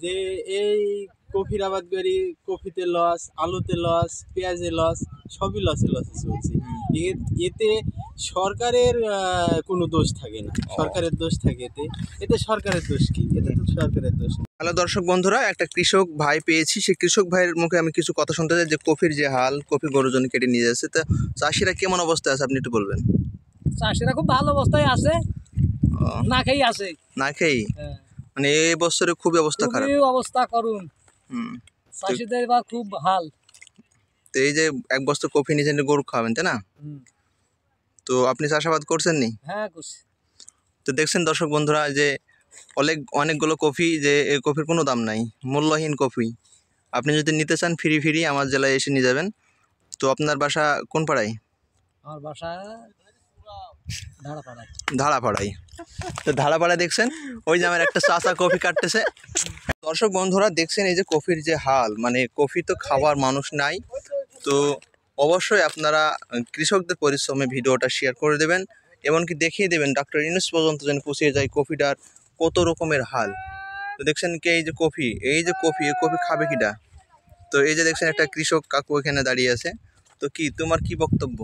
যে এই কফির আবাদ করি, কফিতে লস, আলুতে লস, পেঁয়াজে লস, সবই লসে চলছে। এতে সরকারের কোনো দোষ থাকে না, সরকারের দোষ থাকে এতে। এতে সরকারের দোষ কি? এতে তো সরকারের দোষ না। হ্যালো দর্শক বন্ধুরা, একটা কৃষক ভাই পেয়েছি। সেই কৃষক ভাইয়ের মুখে আমি কিছু কথা শুনতে চাই যে কফির যে হাল, কফি গরুর জন্য কেটে নিয়ে যাচ্ছে। তা চাষিরা কেমন অবস্থায় আছে আপনি একটু বলবেন? চাষিরা খুব ভালো অবস্থায় আছে, না খেয়ে আছে, না খেয়ে, মানে এই বছরে খুবই অবস্থা খারাপ, অবস্থা করুন। চাষিদের এবার খুব হাল। তো এই যে এক বস্তা কফি নিয়ে গরু খাওয়াবেন, তাই না? তো আপনি চাষাবাদ করছেন নি? হ্যাঁ করছি। তো দেখছেন দর্শক বন্ধুরা যে অনেকগুলো কফি, যে এই কফির কোনো দাম নাই, মূল্যহীন কফি। আপনি যদি নিতে চান ফ্রি আমার জেলায় এসে নিয়ে যাবেন। তো আপনার বাসা কোন পাড়ায়? আমার বাসা ধারাপাড়ায়। তো ধারাপাড়ায় দেখছেন ওই যে আমার একটা চাচা কফি কাটতেছে। দর্শক বন্ধুরা দেখছেন এই যে কফির যে হাল, মানে কফি তো খাবার মানুষ নাই। তো অবশ্যই আপনারা কৃষকদের পরিশ্রমে ভিডিওটা শেয়ার করে দেবেন, এমনকি দেখিয়ে দেবেন ডক্টর ইউনূস পর্যন্ত যেন পৌঁছে যায় কফিটার কত রকমের হাল। তো দেখছেন কি এই যে কফি, এই কফি খাবে কিটা? তো এই যে দেখছেন একটা কৃষক কাকু এখানে দাঁড়িয়ে আছে। তো কি তোমার কি বক্তব্য?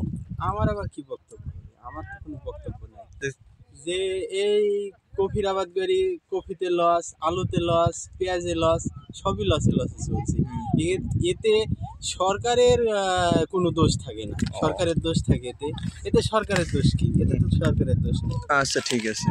আমার আবার কি বক্তব্য? আমার তো কোনো বক্তব্য নেই। যে এই কফির আবাদ করি, কফিতে লস, আলুতে লস, পেঁয়াজে লস, সবই লসে চলছে। এতে সরকারের কোনো দোষ থাকে না, সরকারের দোষ থাকে এতে। এতে সরকারের দোষ কি? এতে তো সরকারের দোষ নেই। আচ্ছা ঠিক আছে।